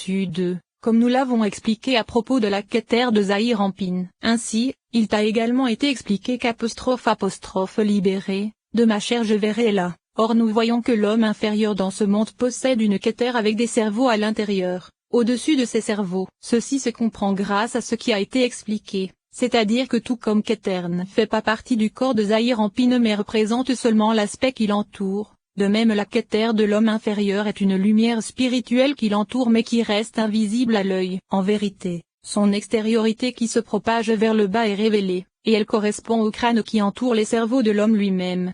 au-dessus d'eux, comme nous l'avons expliqué à propos de la Keter de Zahir-Anpin. Ainsi, il t'a également été expliqué qu'apostrophe libéré, de ma chair je verrai là. Or nous voyons que l'homme inférieur dans ce monde possède une Keter avec des cerveaux à l'intérieur, au-dessus de ses cerveaux. Ceci se comprend grâce à ce qui a été expliqué, c'est-à-dire que tout comme Keter ne fait pas partie du corps de Zahir-Anpin mais représente seulement l'aspect qui l'entoure, de même la Keter de l'homme inférieur est une lumière spirituelle qui l'entoure mais qui reste invisible à l'œil. En vérité, son extériorité qui se propage vers le bas est révélée, et elle correspond au crâne qui entoure les cerveaux de l'homme lui-même.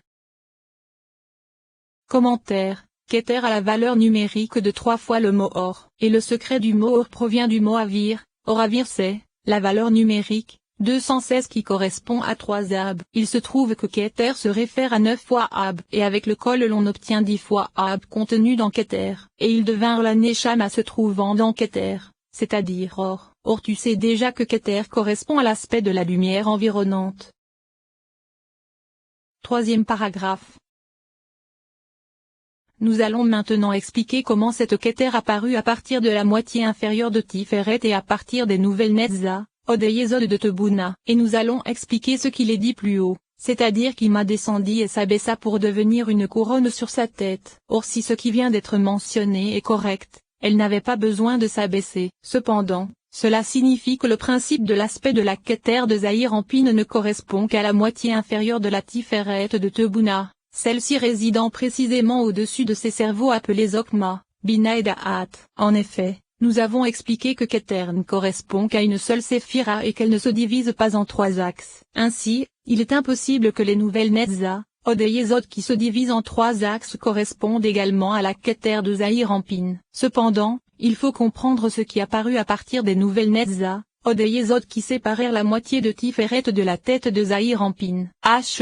Commentaire. Keter a la valeur numérique de 3 fois le mot or, et le secret du mot or provient du mot avir. Or avir c'est, la valeur numérique, 216 qui correspond à 3 ab. Il se trouve que Keter se réfère à 9 fois ab, et avec le kol l'on obtient 10 fois ab contenu dans Keter, et ils devinrent la neshama se trouvant dans Keter, c'est-à-dire or. Or tu sais déjà que Keter correspond à l'aspect de la lumière environnante. Troisième paragraphe. Nous allons maintenant expliquer comment cette Keter apparut à partir de la moitié inférieure de Tiferet et à partir des nouvelles Netzah, Od et Yesod de Tebuna. Et nous allons expliquer ce qu'il est dit plus haut, c'est-à-dire qu'il m'a descendu et s'abaissa pour devenir une couronne sur sa tête. Or si ce qui vient d'être mentionné est correct, elle n'avait pas besoin de s'abaisser. Cependant, cela signifie que le principe de l'aspect de la Keter de Zahir-Anpin ne correspond qu'à la moitié inférieure de la Tiferet de Tebuna. Celle-ci résidant précisément au-dessus de ces cerveaux appelés Zokma, Bina et Da'at. En effet, nous avons expliqué que Keter ne correspond qu'à une seule séphira et qu'elle ne se divise pas en 3 axes. Ainsi, il est impossible que les nouvelles Netzah, Od et Yesod qui se divisent en 3 axes correspondent également à la Keter de Zahir-Anpin. Cependant, il faut comprendre ce qui apparut à partir des nouvelles Netzah, Od et Yesod qui séparèrent la moitié de Tiferet de la tête de Zahir-Anpin.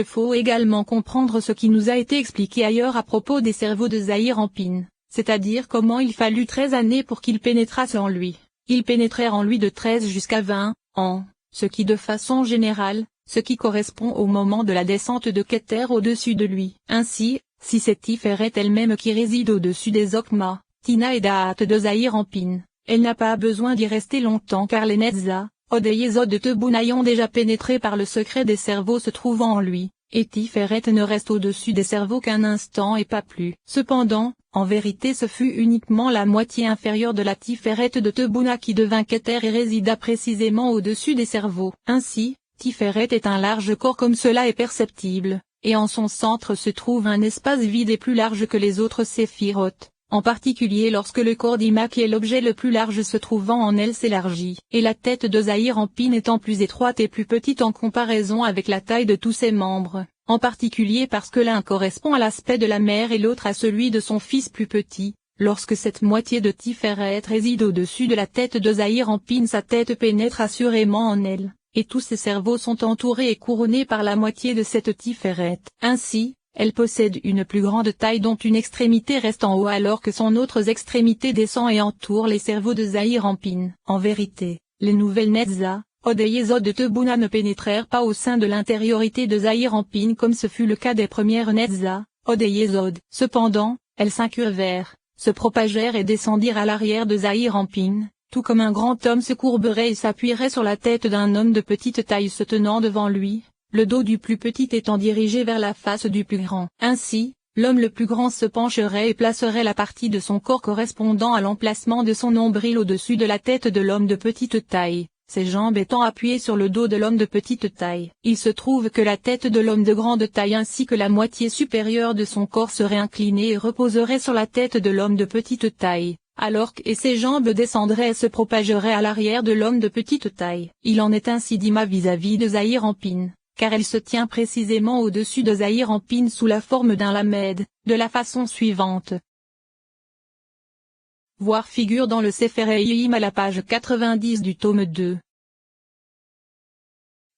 Faut également comprendre ce qui nous a été expliqué ailleurs à propos des cerveaux de Zahir-Anpin, c'est-à-dire comment il fallut 13 années pour qu'ils pénétrassent en lui. Ils pénétrèrent en lui de 13 jusqu'à 20 ans, ce qui de façon générale, ce qui correspond au moment de la descente de Keter au-dessus de lui. Ainsi, si c'est Tiferet elle-même qui réside au-dessus des Zokma, Tina et Da'at de Zahir-Anpin, elle n'a pas besoin d'y rester longtemps car les Netzah, Od et Yesod de Tebuna ont déjà pénétré par le secret des cerveaux se trouvant en lui, et Tiferet ne reste au-dessus des cerveaux qu'un instant et pas plus. Cependant, en vérité ce fut uniquement la moitié inférieure de la Tiferet de Tebuna qui devint Keter et résida précisément au-dessus des cerveaux. Ainsi, Tiferet est un large corps comme cela est perceptible, et en son centre se trouve un espace vide et plus large que les autres séphirotes. En particulier lorsque le corps d'Ima qui est l'objet le plus large se trouvant en elle s'élargit, et la tête de Zahir-Anpin étant plus étroite et plus petite en comparaison avec la taille de tous ses membres, en particulier parce que l'un correspond à l'aspect de la mère et l'autre à celui de son fils plus petit. Lorsque cette moitié de Tiferet réside au-dessus de la tête de Zahir-Anpin sa tête pénètre assurément en elle, et tous ses cerveaux sont entourés et couronnés par la moitié de cette Tiferet. Ainsi, elle possède une plus grande taille dont une extrémité reste en haut alors que son autre extrémité descend et entoure les cerveaux de Zahir-Anpin. En vérité, les nouvelles Netzah, Od et Yesod de Tebuna ne pénétrèrent pas au sein de l'intériorité de Zahir-Anpin comme ce fut le cas des premières Netzah, Od et Yesod. Cependant, elles s'incurvèrent, se propagèrent et descendirent à l'arrière de Zahir-Anpin, tout comme un grand homme se courberait et s'appuierait sur la tête d'un homme de petite taille se tenant devant lui, le dos du plus petit étant dirigé vers la face du plus grand. Ainsi, l'homme le plus grand se pencherait et placerait la partie de son corps correspondant à l'emplacement de son nombril au-dessus de la tête de l'homme de petite taille, ses jambes étant appuyées sur le dos de l'homme de petite taille. Il se trouve que la tête de l'homme de grande taille ainsi que la moitié supérieure de son corps serait inclinée et reposerait sur la tête de l'homme de petite taille, alors que ses jambes descendraient et se propageraient à l'arrière de l'homme de petite taille. Il en est ainsi d'Ima vis-à-vis de Zahir-Anpin, car elle se tient précisément au-dessus de Zahir-Anpin sous la forme d'un lamed, de la façon suivante. Voir figure dans le Sefer Eyim à la page 90 du tome 2.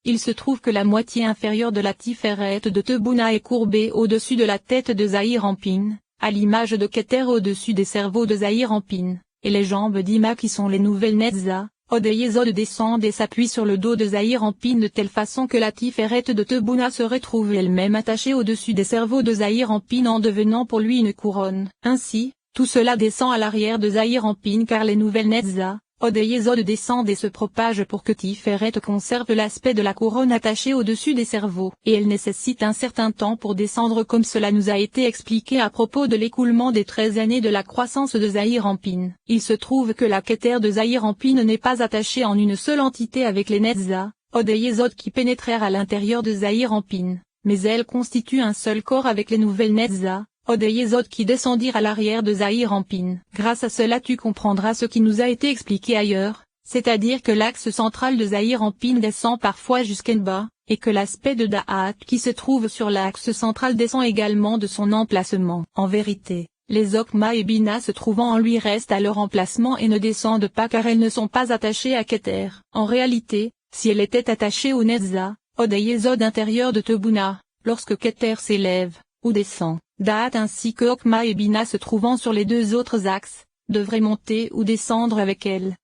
Il se trouve que la moitié inférieure de la Tiferet de Tebuna est courbée au-dessus de la tête de Zahir-Anpin, à l'image de Keter au-dessus des cerveaux de Zahir-Anpin, et les jambes d'Ima qui sont les nouvelles Netzah, Od et Yesod descendent et s'appuient sur le dos de Zahir-Anpin de telle façon que la Tiferet de Tebuna se retrouve elle-même attachée au-dessus des cerveaux de Zahir-Anpin en devenant pour lui une couronne. Ainsi, Tout cela descend à l'arrière de Zahir Anpin car les nouvelles Netzah, Od et Yesod descendent et se propagent pour que Tiferet conserve l'aspect de la couronne attachée au-dessus des cerveaux. Et elles nécessitent un certain temps pour descendre comme cela nous a été expliqué à propos de l'écoulement des 13 années de la croissance de Zahir Anpin. Il se trouve que la Keter de Zahir Anpin n'est pas attachée en une seule entité avec les Netzah, Od et Yesod qui pénétrèrent à l'intérieur de Zahir Anpin, mais elle constitue un seul corps avec les nouvelles Netzah, Od et Yesod qui descendirent à l'arrière de Zahir Anpin. Grâce à cela tu comprendras ce qui nous a été expliqué ailleurs, c'est-à-dire que l'axe central de Zahir Anpin descend parfois jusqu'en bas, et que l'aspect de Da'at qui se trouve sur l'axe central descend également de son emplacement. En vérité, les Okma et Bina se trouvant en lui restent à leur emplacement et ne descendent pas car elles ne sont pas attachées à Keter. En réalité, si elles étaient attachées au Netzah, Od et Yesod intérieur de Tebuna, lorsque Keter s'élève, ou descend, Da'at ainsi que Okma et Bina se trouvant sur les deux autres axes, devraient monter ou descendre avec elles.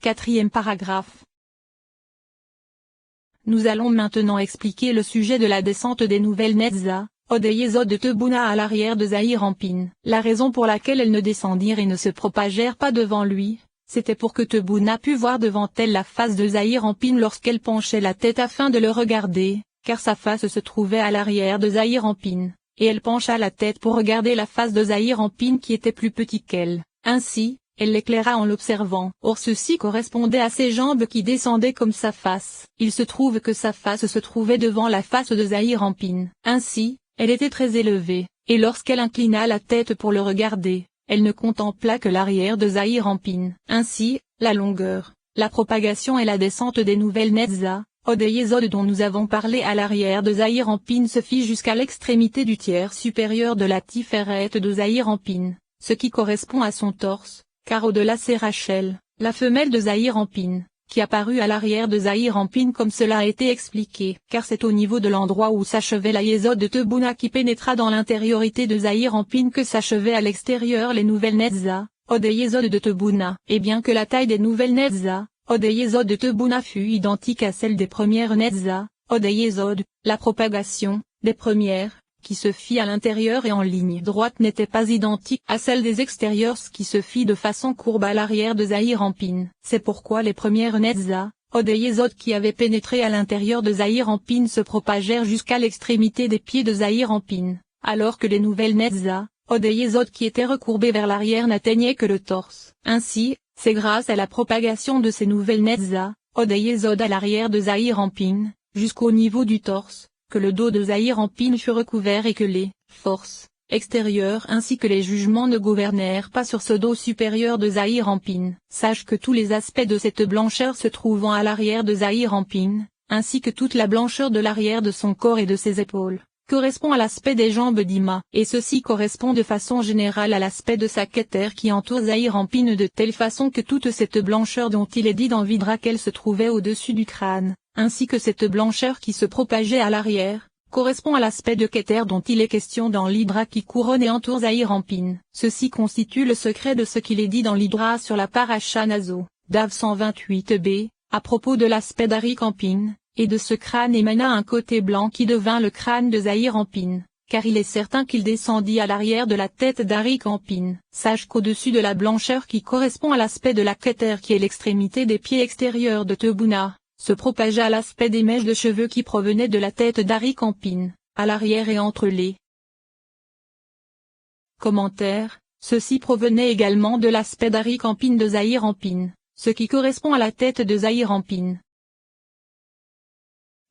Quatrième paragraphe. Nous allons maintenant expliquer le sujet de la descente des nouvelles Netzah, Od et Yesod de Tebuna à l'arrière de Zahir Anpin. La raison pour laquelle elles ne descendirent et ne se propagèrent pas devant lui, c'était pour que Tebuna pût voir devant elle la face de Zahir Anpin lorsqu'elle penchait la tête afin de le regarder, car sa face se trouvait à l'arrière de Zahir Anpin, et elle pencha la tête pour regarder la face de Zahir Anpin qui était plus petite qu'elle. Ainsi, elle l'éclaira en l'observant. Or ceci correspondait à ses jambes qui descendaient comme sa face. Il se trouve que sa face se trouvait devant la face de Zahir Anpin. Ainsi, elle était très élevée, et lorsqu'elle inclina la tête pour le regarder, elle ne contempla que l'arrière de Zahir Anpin. Ainsi, la longueur, la propagation et la descente des nouvelles Netzah, Od et Yesod dont nous avons parlé à l'arrière de Zahir Anpin se fit jusqu'à l'extrémité du tiers supérieur de la Tiferet de Zahir Anpin, ce qui correspond à son torse, car au-delà c'est Rachel, la femelle de Zahir Anpin, qui apparut à l'arrière de Zahir Anpin comme cela a été expliqué, car c'est au niveau de l'endroit où s'achevait la Yesod de Tebuna qui pénétra dans l'intériorité de Zahir Anpin que s'achevaient à l'extérieur les nouvelles Netzah, Od et Yesod de Tebuna. Et bien que la taille des nouvelles Netzah, Od et Yesod de Tebuna fut identique à celle des premières Netzah, Od et Yesod, la propagation, des premières, qui se fit à l'intérieur et en ligne droite n'était pas identique à celle des extérieurs qui se fit de façon courbe à l'arrière de Zahir Anpin. C'est pourquoi les premières Netzah, Od et Yesod qui avaient pénétré à l'intérieur de Zahir Anpin se propagèrent jusqu'à l'extrémité des pieds de Zahir Anpin, alors que les nouvelles Netzah, Od et Yesod qui étaient recourbées vers l'arrière n'atteignaient que le torse. Ainsi, c'est grâce à la propagation de ces nouvelles Netzah, Od et Yesod à l'arrière de Zahir Anpin, jusqu'au niveau du torse, que le dos de Zahir Anpin fut recouvert et que les forces extérieures ainsi que les jugements ne gouvernèrent pas sur ce dos supérieur de Zahir Anpin. Sache que tous les aspects de cette blancheur se trouvant à l'arrière de Zahir Anpin, ainsi que toute la blancheur de l'arrière de son corps et de ses épaules, correspond à l'aspect des jambes d'Ima, et ceci correspond de façon générale à l'aspect de sa Keter qui entoure Zahir Anpin de telle façon que toute cette blancheur dont il est dit dans Vidra qu'elle se trouvait au-dessus du crâne, ainsi que cette blancheur qui se propageait à l'arrière, correspond à l'aspect de Keter dont il est question dans l'Hydra qui couronne et entoure Zahir Anpin. Ceci constitue le secret de ce qu'il est dit dans l'Hydra sur la paracha Naso, Dav 128b, à propos de l'aspect d'Arik Anpin. Et de ce crâne émana un côté blanc qui devint le crâne de Zahir Anpin, car il est certain qu'il descendit à l'arrière de la tête d'Arik Anpin. Sache qu'au-dessus de la blancheur qui correspond à l'aspect de la Keter qui est l'extrémité des pieds extérieurs de Tebuna, se propagea l'aspect des mèches de cheveux qui provenaient de la tête d'Arik Anpin, à l'arrière et entre les commentaires. Ceci provenait également de l'aspect d'Arik Anpin de Zahir Anpin, ce qui correspond à la tête de Zahir Anpin.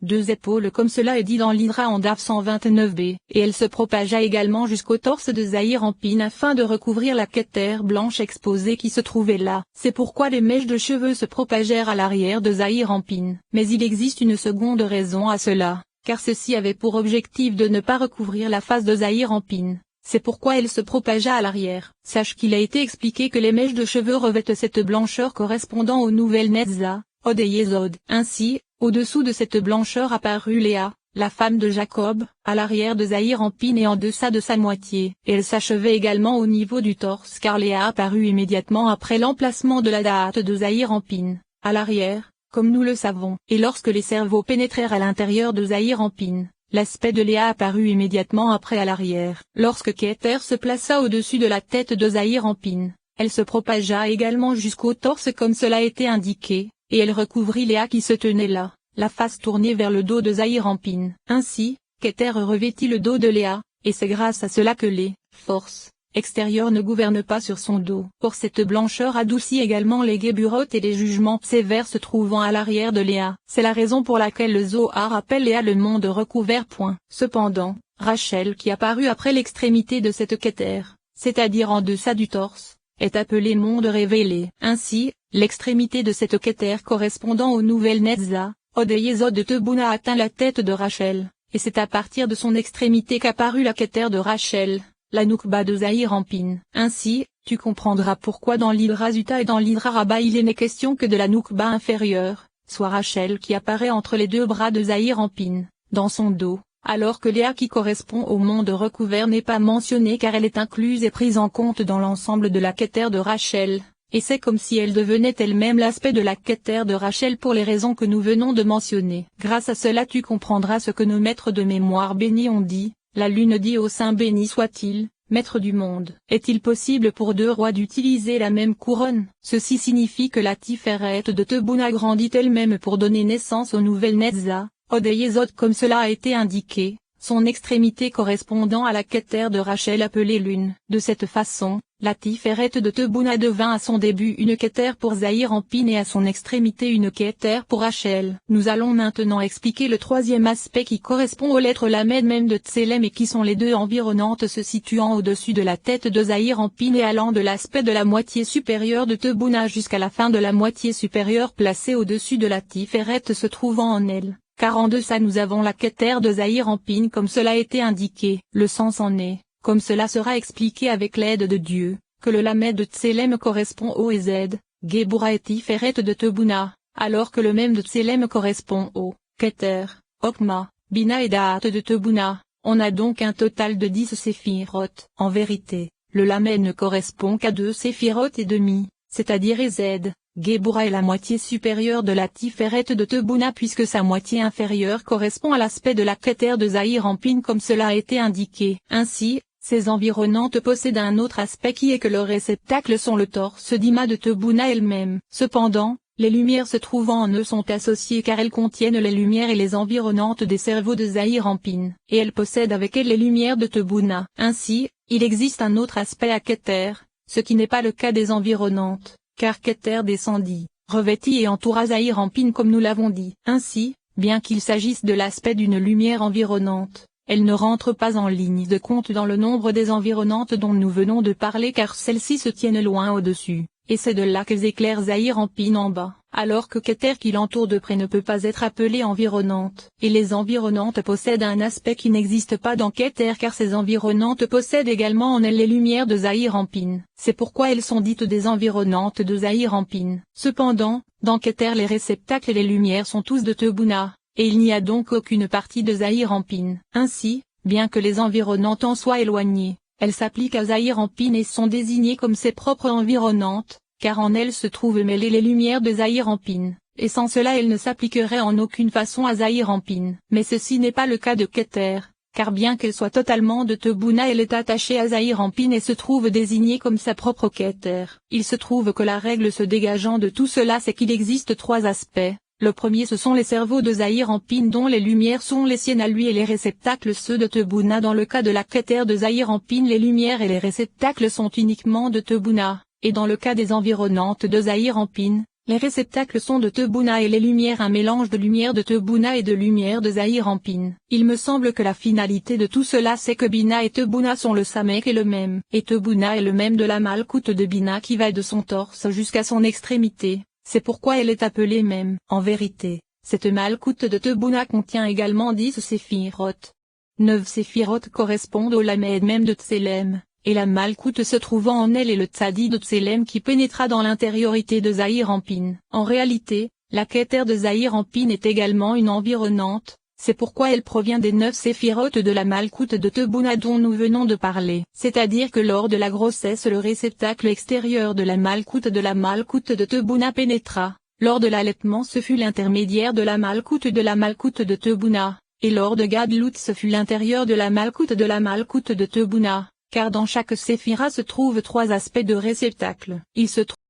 Deux épaules comme cela est dit dans l'Hydra en Dav 129b, et elle se propagea également jusqu'au torse de Zahir Anpin afin de recouvrir la Keter blanche exposée qui se trouvait là. C'est pourquoi les mèches de cheveux se propagèrent à l'arrière de Zahir Anpin. Mais il existe une seconde raison à cela, car ceci avait pour objectif de ne pas recouvrir la face de Zahir Anpin. C'est pourquoi elle se propagea à l'arrière. Sache qu'il a été expliqué que les mèches de cheveux revêtent cette blancheur correspondant aux nouvelles Netzah, Od et Yesod. Ainsi, au-dessous de cette blancheur apparut Léa, la femme de Jacob, à l'arrière de Zahir Anpin et en deçà de sa moitié. Et elle s'achevait également au niveau du torse car Léa apparut immédiatement après l'emplacement de la Da'at de Zahir Anpin, à l'arrière, comme nous le savons. Et lorsque les cerveaux pénétrèrent à l'intérieur de Zahir Anpin, l'aspect de Léa apparut immédiatement après à l'arrière. Lorsque Keter se plaça au-dessus de la tête de Zahir-Anpin, elle se propagea également jusqu'au torse comme cela était indiqué, et elle recouvrit Léa qui se tenait là, la face tournée vers le dos de Zahir-Anpin. Ainsi, Keter revêtit le dos de Léa, et c'est grâce à cela que les forces extérieures ne gouvernent pas sur son dos. Pour cette blancheur adoucit également les guéburotes et les jugements sévères se trouvant à l'arrière de Léa. C'est la raison pour laquelle le Zohar appelle Léa le monde recouvert. Cependant, Rachel qui apparut après l'extrémité de cette Keter, c'est-à-dire en deçà du torse, est appelée monde révélé. Ainsi, l'extrémité de cette Keter correspondant aux nouvelles Netzah, Od et Yesod de Tebuna atteint la tête de Rachel, et c'est à partir de son extrémité qu'apparut la Keter de Rachel, la Noukba de Zahir-Anpin. Ainsi, tu comprendras pourquoi dans l'Hydra Zuta et dans l'Hydra Rabba il n'est question que de la Noukba inférieure, soit Rachel qui apparaît entre les deux bras de Zahir-Anpin, dans son dos, alors que Léa qui correspond au monde recouvert n'est pas mentionnée car elle est incluse et prise en compte dans l'ensemble de la Keter de Rachel, et c'est comme si elle devenait elle-même l'aspect de la Keter de Rachel pour les raisons que nous venons de mentionner. Grâce à cela tu comprendras ce que nos maîtres de mémoire bénis ont dit. La lune dit au Saint béni soit-il, maître du monde. Est-il possible pour deux rois d'utiliser la même couronne? Ceci signifie que la Tiferet de Tebuna grandit elle-même pour donner naissance aux nouvelles Netzah, Od et Yesod comme cela a été indiqué, son extrémité correspondant à la Keter de Rachel appelée lune. De cette façon, la Tiferet de Tebuna devint à son début une Keter pour Zahir-Anpin et à son extrémité une Keter pour Rachel. Nous allons maintenant expliquer le troisième aspect qui correspond aux lettres Lamed même de Tselem et qui sont les deux environnantes se situant au-dessus de la tête de Zahir-Anpin et allant de l'aspect de la moitié supérieure de Tebuna jusqu'à la fin de la moitié supérieure placée au-dessus de la Tiferet se trouvant en elle. Car en deçà nous avons la Keter de Zahir-Anpin comme cela a été indiqué. Le sens en est, comme cela sera expliqué avec l'aide de Dieu, que le Lamed de Tselem correspond au Ez, Gebura et Tiferet de Tebuna, alors que le même de Tselem correspond au Keter, Okma, Bina et Da'at de Tebuna. On a donc un total de 10 séphiroth. En vérité, le Lamed ne correspond qu'à 2 séphiroth et demi, c'est-à-dire Ez, Gebura est la moitié supérieure de la Tiferet de Tebuna puisque sa moitié inférieure correspond à l'aspect de la Keter de Zahir-Anpin comme cela a été indiqué. Ainsi, ces environnantes possèdent un autre aspect qui est que leurs réceptacles sont le torse d'Ima de Tebuna elle-même. Cependant, les lumières se trouvant en eux sont associées car elles contiennent les lumières et les environnantes des cerveaux de Zahir-Anpin, et elles possèdent avec elles les lumières de Tebuna. Ainsi, il existe un autre aspect à Keter, ce qui n'est pas le cas des environnantes, car Keter descendit, revêtit et entoura Zahir-Anpin comme nous l'avons dit. Ainsi, bien qu'il s'agisse de l'aspect d'une lumière environnante, elle ne rentre pas en ligne de compte dans le nombre des environnantes dont nous venons de parler car celles-ci se tiennent loin au-dessus, et c'est de là qu'elles éclairent Zahir-Anpin en bas, alors que Keter qui l'entoure de près ne peut pas être appelée environnante. Et les environnantes possèdent un aspect qui n'existe pas dans Keter car ces environnantes possèdent également en elles les lumières de Zahir-Anpin. C'est pourquoi elles sont dites des environnantes de Zahir-Anpin. Cependant, dans Keter les réceptacles et les lumières sont tous de Tebuna, et il n'y a donc aucune partie de Zahir-Anpin. Ainsi, bien que les environnantes en soient éloignées, elles s'appliquent à Zahir-Anpin et sont désignées comme ses propres environnantes, car en elles se trouvent mêlées les lumières de Zahir-Anpin, et sans cela elles ne s'appliqueraient en aucune façon à Zahir-Anpin. Mais ceci n'est pas le cas de Keter, car bien qu'elle soit totalement de Tebuna elle est attachée à Zahir-Anpin et se trouve désignée comme sa propre Keter. Il se trouve que la règle se dégageant de tout cela c'est qu'il existe 3 aspects. Le premier ce sont les cerveaux de Zahir-Anpin dont les lumières sont les siennes à lui et les réceptacles ceux de Tebuna. Dans le cas de la Keter de Zahir-Anpin les lumières et les réceptacles sont uniquement de Tebuna, et dans le cas des environnantes de Zahir-Anpin, les réceptacles sont de Tebuna et les lumières un mélange de lumière de Tebuna et de lumière de Zahir-Anpin. Il me semble que la finalité de tout cela c'est que Bina et Tebuna sont le Samek et le même, et Tebuna est le même de la Malkout de Bina qui va de son torse jusqu'à son extrémité. C'est pourquoi elle est appelée même. En vérité, cette Malkout de Tebuna contient également 10 séphiroth. 9 séphiroth correspondent au Lamed même de Tselem, et la Malkout se trouvant en elle est le Tzadi de Tselem qui pénétra dans l'intériorité de Zahir-Anpin. En réalité, la Keter de Zahir-Anpin est également une environnante, c'est pourquoi elle provient des 9 séphiroth de la Malkout de Tebuna dont nous venons de parler. C'est-à-dire que lors de la grossesse le réceptacle extérieur de la Malkout de Tebuna pénétra, lors de l'allaitement ce fut l'intermédiaire de la Malkout de Tebuna, et l'or de Gadlut ce fut l'intérieur de la Malkout de Tebuna, car dans chaque séphira se trouvent trois aspects de réceptacle. Il se trouve